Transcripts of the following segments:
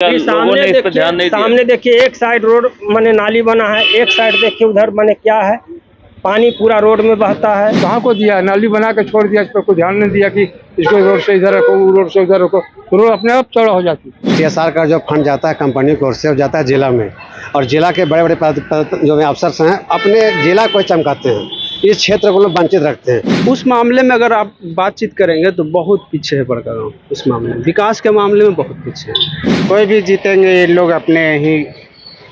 लोगों ने इस पर ध्यान नहीं दिया। सामने देखिए, एक साइड रोड माने नाली बना है, एक साइड देखिए उधर माने क्या है, पानी पूरा रोड में बहता है। कहाँ को दिया, नाली बना के छोड़ दिया, इस पर कोई ध्यान नहीं दिया कि इसको रोड से इधर रखो, रोड से उधर रखो, तो रोड अपने आप चौड़ा हो जाती है। CSR का जो फंड जाता है कंपनी की ओर से जाता है जिला में, और जिला के बड़े बड़े जो अफसर हैं अपने जिला को चमकाते हैं, इस क्षेत्र को लोग वंचित रखते हैं। उस मामले में अगर आप बातचीत करेंगे तो बहुत पीछे है बड़कागांव। उस मामले में, विकास के मामले में बहुत पीछे है। कोई भी जीतेंगे ये लोग अपने ही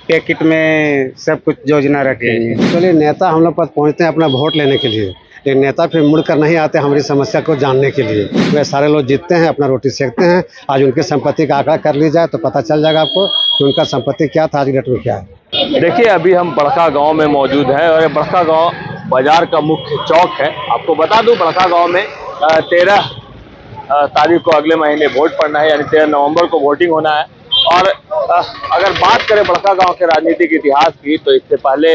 पैकेट में सब कुछ योजना रखेंगे। चलिए, नेता हम लोग पास पहुँचते हैं अपना वोट लेने के लिए, लेकिन नेता फिर मुड़कर नहीं आते हमारी समस्या को जानने के लिए। वे सारे लोग जीतते हैं, अपना रोटी सेकते हैं। आज उनकी संपत्ति का आंकड़ा कर ली जाए तो पता चल जाएगा आपको कि उनका संपत्ति क्या था, आज डेट में क्या है। देखिए, अभी हम बड़कागांव में मौजूद हैं और ये बड़कागांव बाजार का मुख्य चौक है। आपको बता दूं, बड़कागांव में 13 तारीख को अगले महीने वोट पड़ना है, यानी 13 नवंबर को वोटिंग होना है। और अगर बात करें बड़कागांव के राजनीतिक इतिहास की, तो इससे पहले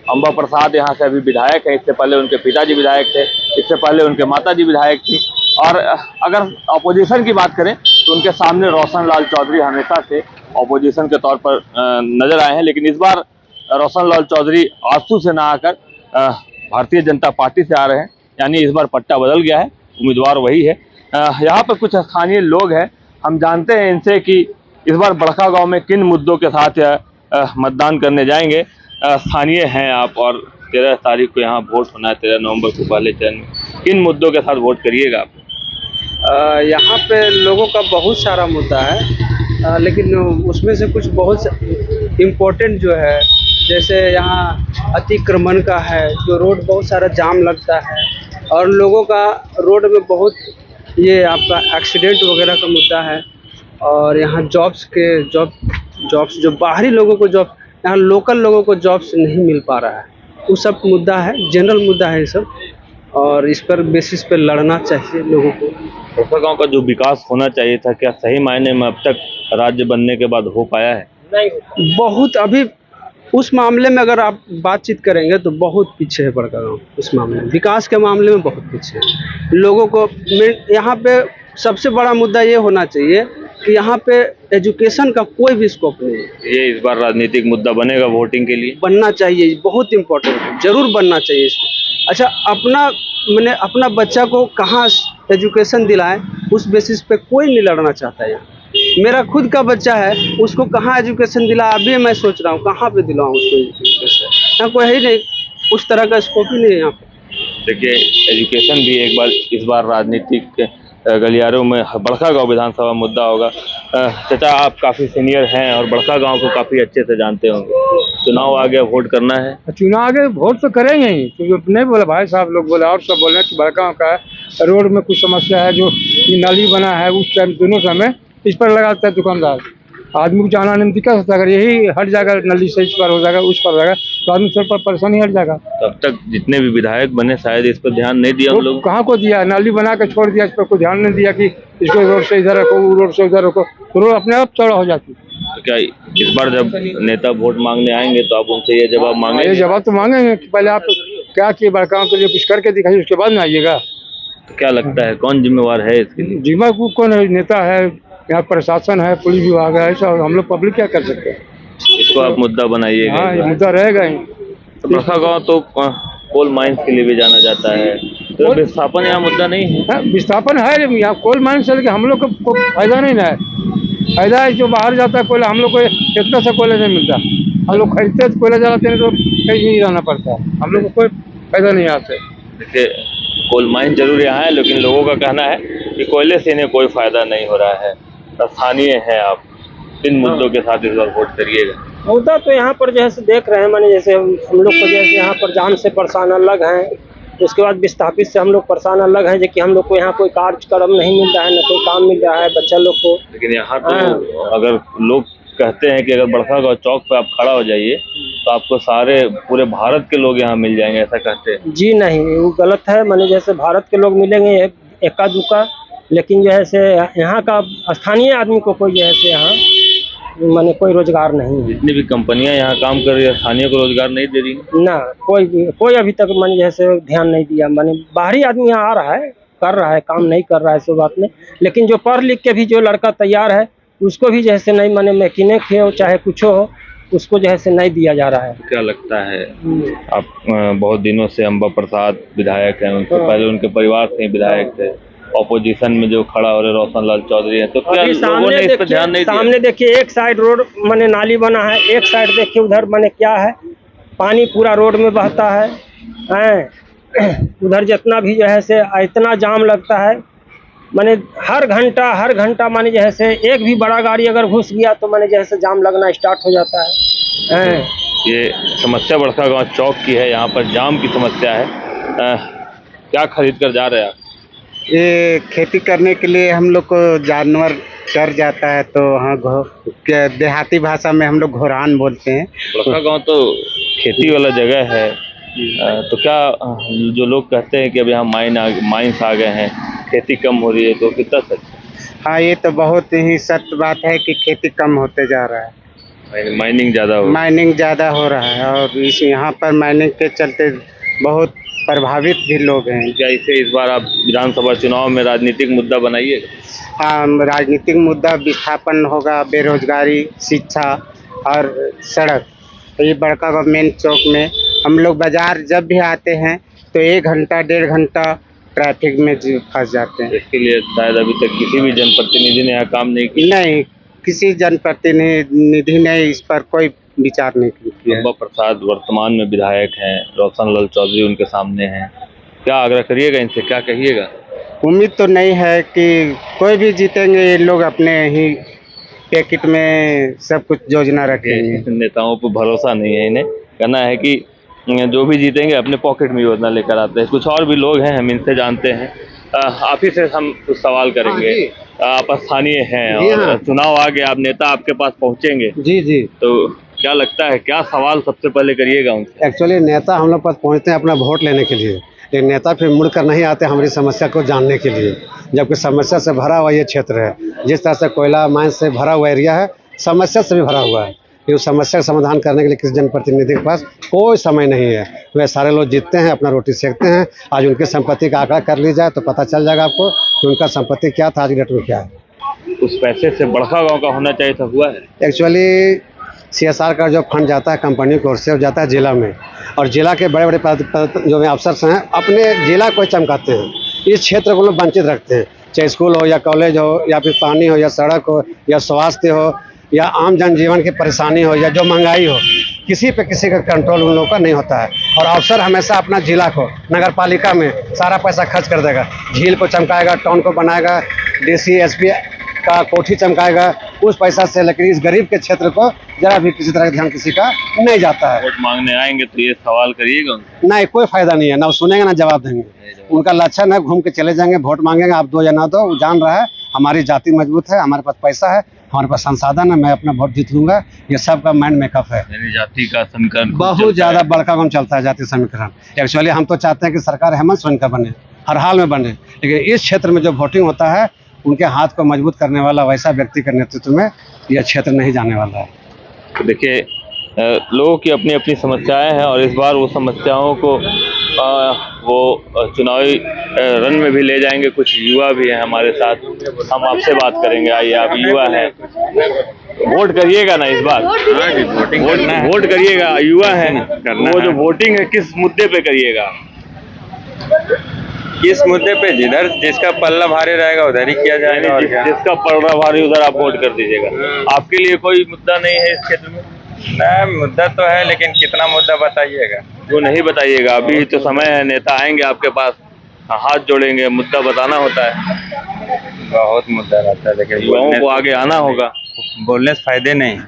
अंबा प्रसाद यहाँ से अभी विधायक है, इससे पहले उनके पिताजी विधायक थे, इससे पहले उनके माताजी विधायक थी। और अगर अपोजिशन की बात करें तो उनके सामने रोशन लाल चौधरी हमेशा से अपोजिशन के तौर पर नजर आए हैं, लेकिन इस बार रोशन लाल चौधरी आजसू से ना आकर भारतीय जनता पार्टी से आ रहे हैं, यानी इस बार पट्टा बदल गया है, उम्मीदवार वही है। यहाँ पर कुछ स्थानीय लोग हैं, हम जानते हैं इनसे कि इस बार बड़कागांव में किन मुद्दों के साथ मतदान करने जाएंगे। स्थानीय हैं आप और 13 तारीख को यहाँ वोट होना है, 13 नवंबर को पहले चरण में, किन मुद्दों के साथ वोट करिएगा आप? यहाँ पे लोगों का बहुत सारा मुद्दा है, लेकिन उसमें से कुछ बहुत इम्पोर्टेंट जो है, जैसे यहाँ अतिक्रमण का है, जो रोड बहुत सारा जाम लगता है, और लोगों का रोड में बहुत ये आपका एक्सीडेंट वगैरह का मुद्दा है। और यहाँ जॉब्स जो बाहरी लोगों को जॉब, यहाँ लोकल लोगों को जॉब्स नहीं मिल पा रहा है, वो सब मुद्दा है, जनरल मुद्दा है ये सब, और इस पर बेसिस पे लड़ना चाहिए लोगों को। बड़कागांव का जो विकास होना चाहिए था, क्या सही मायने में अब तक राज्य बनने के बाद हो पाया है? नहीं, बहुत अभी उस मामले में अगर आप बातचीत करेंगे तो बहुत पीछे है बड़कागांव। उस मामले में, विकास के मामले में बहुत पीछे है। लोगों को यहाँ पे सबसे बड़ा मुद्दा ये होना चाहिए कि यहाँ पे एजुकेशन का कोई भी स्कोप नहीं है। ये इस बार राजनीतिक मुद्दा बनेगा वोटिंग के लिए? बनना चाहिए, बहुत इम्पोर्टेंट है, जरूर बनना चाहिए इसको। अच्छा, मैंने अपना बच्चा को कहाँ एजुकेशन दिलाएं, उस बेसिस पे कोई नहीं लड़ना चाहता है। मेरा खुद का बच्चा है, उसको कहाँ एजुकेशन दिला, अभी मैं सोच रहा हूँ कहाँ पे दिलाऊँ उसको एजुकेशन। यहाँ कोई है ही नहीं, उस तरह का स्कोप ही नहीं है यहाँ पे। देखिए, एजुकेशन भी एक बार इस बार राजनीतिक गलियारों में बड़कागांव विधानसभा मुद्दा होगा। चाचा, आप काफ़ी सीनियर हैं और बड़कागांव को काफ़ी अच्छे से जानते होंगे। चुनाव आ गया, वोट करना है। चुनाव आगे वोट तो करेंगे ही, क्योंकि नहीं बोला भाई साहब लोग बोला, और सब बोल रहे हैं कि बड़कागांव का रोड में कुछ समस्या है, जो नाली बना है उस टाइम दोनों समय इस पर लगाता है दुकानदार, आदमी को जाना नहीं दिक्कत होता है। अगर यही हट जाएगा, नली से इस पर हो जाएगा, उस पर हो जाएगा, तो आदमी थोड़ा परेशानी हट जाएगा। तो अब तक जितने भी विधायक बने शायद इस पर ध्यान नहीं दिया हम लोग। कहाँ को दिया, नाली बना के छोड़ दिया, इस पर कोई ध्यान नहीं दिया कि इसको रोड से इधर रखो, रोड से उधर रखो, तो रोड अपने आप चौड़ा हो जाती है। तो क्या इस बार जब नेता वोट मांगने आएंगे तो आप उनसे ये जवाब मांगेंगे? ये जवाब तो मांगेंगे कि पहले आप क्या किए बड़कागांव के लिए, कुछ करके दिखाइए, उसके बाद में आइएगा। तो क्या लगता है कौन जिम्मेवार है इसके लिए? जिम्मेदार कौन है? नेता है, यहाँ प्रशासन है, पुलिस विभाग है, ऐसा हम लोग पब्लिक क्या कर सकते हैं? इसको आप मुद्दा बनाइएगा। हाँ, ये मुद्दा रहेगा ही। तो बड़कागांव तो कोल माइंस के लिए भी जाना जाता है, तो विस्थापन यहाँ मुद्दा नहीं है? हाँ, विस्थापन है यहाँ कोल माइंस से, लेकिन हम लोग को फायदा नहीं है। फायदा है जो बाहर जाता है कोयला, हम लोग को इतना सा कोयला नहीं मिलता। हम लोग खरीदते हैं, कोयला जलाते हैं तो कहीं नहीं रहना पड़ता है, हम लोग को कोई फायदा नहीं आता है। देखिए, कोल माइन जरूर यहाँ है, लेकिन लोगों का कहना है कि कोयले से इन्हें कोई फायदा नहीं हो रहा है। स्थानीय है आप, इन मुद्दों के साथ इस बार वोट करिएगा? मुद्दा तो यहाँ पर जैसे देख रहे हैं, माने जैसे हम लोग को जैसे यहाँ पर जान से परेशान अलग हैं, उसके बाद विस्थापित से हम लोग परेशान अलग हैं, कि हम लोग को यहाँ कोई कार्यक्रम नहीं मिल रहा है, न कोई काम मिल रहा है बच्चा लोग को। लेकिन यहाँ तो अगर लोग कहते हैं कि अगर बड़कागांव चौक पे आप खड़ा हो जाइए तो आपको सारे पूरे भारत के लोग यहाँ मिल जाएंगे, ऐसा कहते हैं। जी नहीं, वो गलत है। माने जैसे भारत के लोग मिलेंगे एक्का दुक्का, लेकिन जो है से यहाँ का स्थानीय आदमी को कोई जो है से यहाँ माने कोई रोजगार नहीं है। जितनी भी कंपनियां यहाँ काम कर रही है, स्थानीय को रोजगार नहीं दे रही ना, कोई अभी तक माने जैसे ध्यान नहीं दिया। माने बाहरी आदमी यहाँ आ रहा है, कर रहा है, काम नहीं कर रहा है, सो बात नहीं। लेकिन जो पढ़ लिख के भी जो लड़का तैयार है उसको भी जैसे नहीं, माने मैकेनिक हो चाहे कुछ हो, उसको जैसे नहीं दिया जा रहा है। क्या लगता है आप बहुत दिनों से अंबा प्रसाद विधायक हैं, उनसे पहले उनके परिवार से ही विधायक थे, ऑपोजिशन में जो खड़ा हो रहे रोशन लाल चौधरी हैं, तो क्या अभी लोगों ने इस पर ध्यान नहीं दिया? सामने देखिए एक साइड रोड माने नाली बना है, एक साइड देखिए उधर माने क्या है, पानी पूरा रोड में बहता है, उधर जितना भी जो है से इतना जाम लगता है, माने हर घंटा माने जैसे एक भी बड़ा गाड़ी अगर घुस गया तो माने जैसे जाम लगना स्टार्ट हो जाता है। ये समस्या बड़कागांव चौक की है, यहाँ पर जाम की समस्या है। क्या खरीद कर जा रहे हैं आप? ये खेती करने के लिए हम लोग को जानवर डर जाता है, तो हाँ देहाती भाषा में हम लोग घोरान बोलते हैं। बड़कागांव तो खेती वाला जगह है, तो क्या जो लोग कहते हैं कि अब यहाँ माइंस आ गए हैं, खेती कम हो रही है, तो कितना सच है? हाँ, ये तो बहुत ही सत्य बात है कि खेती कम होते जा रहा है, माइनिंग ज़्यादा हो रहा है, और इस यहाँ पर माइनिंग के चलते बहुत प्रभावित भी लोग हैं। क्या इसे इस बार आप विधानसभा चुनाव में राजनीतिक मुद्दा बनाइएगा? हाँ, राजनीतिक मुद्दा विस्थापन होगा, बेरोजगारी, शिक्षा और सड़क। तो ये बड़कागांव मेन चौक में हम लोग बाजार जब भी आते हैं तो 1 घंटा 1.5 घंटा ट्रैफिक में फंस जाते हैं। इसके लिए शायद अभी तक किसी भी जनप्रतिनिधि ने यहाँ काम नहीं किया? नहीं, किसी जनप्रतिनिधि ने इस पर कोई विचार नहीं किया। अंबा प्रसाद वर्तमान में विधायक हैं, रोशन लाल चौधरी उनके सामने हैं, क्या आग्रह करिएगा इनसे, क्या कहिएगा? उम्मीद तो नहीं है कि कोई भी जीतेंगे, ये लोग अपने ही पैकेट में सब कुछ योजना रखेंगे। नेताओं पर भरोसा नहीं है, इन्हें कहना है कि जो भी जीतेंगे अपने पॉकेट में योजना लेकर आते हैं। कुछ और भी लोग हैं, हम इनसे जानते हैं। आप ही से हम कुछ सवाल करेंगे। आप स्थानीय हैं और चुनाव आ गया, आप नेता आपके पास पहुंचेंगे, जी तो क्या लगता है, क्या सवाल सबसे पहले करिएगा उनसे? एक्चुअली नेता हम लोग पास पहुँचते हैं अपना वोट लेने के लिए, लेकिन नेता फिर मुड़ कर नहीं आते हमारी समस्या को जानने के लिए, जबकि समस्या से भरा हुआ ये क्षेत्र है। जिस तरह से कोयला माइन से भरा हुआ एरिया है, समस्या से भी भरा हुआ है, कि उस समस्या का समाधान करने के लिए किसी जनप्रतिनिधि के पास कोई समय नहीं है। वे सारे लोग जीतते हैं, अपना रोटी सेकते हैं। आज उनकी संपत्ति का आंकड़ा कर ली जाए तो पता चल जाएगा आपको कि उनका संपत्ति क्या था, आज डेट में क्या है। उस पैसे से बड़कागांव का होना चाहिए था, हुआ है? एक्चुअली CSR का जो फंड जाता है कंपनी की ओर से, जाता है जिला में, और जिला के बड़े बड़े जो अफसर हैं अपने जिला को चमकाते हैं, इस क्षेत्र को लोग वंचित रखते हैं, चाहे स्कूल हो या कॉलेज हो या फिर पानी हो या सड़क हो या स्वास्थ्य हो या आम जनजीवन की परेशानी हो या जो महंगाई हो, किसी पे किसी का कंट्रोल उन लोगों का नहीं होता है। और अफसर हमेशा अपना जिला को, नगर पालिका में सारा पैसा खर्च कर देगा, झील को चमकाएगा, टाउन को बनाएगा, DC SP का कोठी चमकाएगा उस पैसा से, लेकिन इस गरीब के क्षेत्र को जरा भी किसी तरह का ध्यान किसी का नहीं जाता है। वोट मांगने आएंगे तो ये सवाल करिएगा उनसे? नहीं, कोई फायदा नहीं है, ना वो सुनेंगे ना जवाब देंगे। उनका लक्षण है घूम के चले जाएंगे, वोट मांगेंगे, आप दो या ना दो। वो जान रहा है हमारी जाति मजबूत है, हमारे पास पैसा है, हमारे पास संसाधन है, मैं अपना वोट जीत लूंगा। ये सब का माइंड मेकअप है। यानी जाति का समीकरण बहुत ज्यादा बड़कागांव चलता है, जाति समीकरण। एक्चुअली हम तो चाहते हैं कि सरकार हेमंत सोरेन का बने, हर हाल में बने, लेकिन इस क्षेत्र में जो वोटिंग होता है उनके हाथ को मजबूत करने वाला वैसा व्यक्ति के नेतृत्व में यह क्षेत्र नहीं जाने वाला है। तो देखिए, लोगों की अपनी अपनी समस्याएं हैं और इस बार वो समस्याओं को वो चुनावी रन में भी ले जाएंगे। कुछ युवा भी हैं हमारे साथ, हम आपसे बात करेंगे। आइए, आप युवा हैं, वोट करिएगा ना इस बार? वोट करिएगा, युवा हैं, वो जो वोटिंग है किस मुद्दे पे करिएगा? किस मुद्दे पे? जिधर जिसका पल्ला भारी रहेगा उधर ही किया जाएगा। जिसका पल्ला भारी उधर आप वोट कर दीजिएगा। आपके लिए कोई मुद्दा नहीं है इस क्षेत्र में? नहीं, मुद्दा तो है, लेकिन कितना मुद्दा बताइएगा? वो नहीं बताइएगा, अभी तो समय है, नेता आएंगे आपके पास, हाथ जोड़ेंगे, मुद्दा बताना होता है। बहुत मुद्दा रहता है, लेकिन युवाओं को आगे आना होगा। बोलने से फायदे नहीं,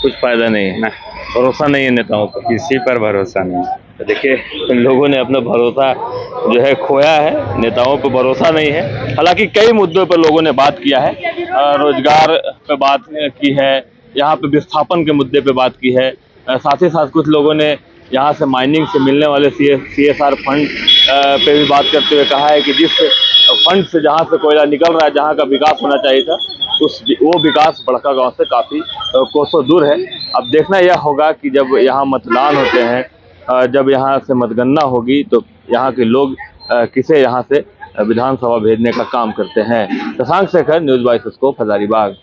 कुछ फायदा नहीं है, भरोसा नहीं है नेताओं पर, किसी पर भरोसा नहीं। तो देखिए, इन लोगों ने अपना भरोसा जो है खोया है, नेताओं पर भरोसा नहीं है। हालांकि कई मुद्दों पर लोगों ने बात किया है, रोजगार पे बात की है, यहाँ पे विस्थापन के मुद्दे पे बात की है, साथ ही साथ कुछ लोगों ने यहाँ से माइनिंग से मिलने वाले CSR फंड पे भी बात करते हुए कहा है कि जिस फंड से जहाँ से कोयला निकल रहा है, जहाँ का विकास होना चाहिए था, वो विकास बड़कागांव से काफ़ी कोसों दूर है। अब देखना यह होगा कि जब यहाँ मतदान होते हैं, जब यहाँ से मतगणना होगी, तो यहाँ के लोग किसे यहाँ से विधानसभा भेजने का काम करते हैं। Shashank Shekhar, news 22 scope, Hazaribagh.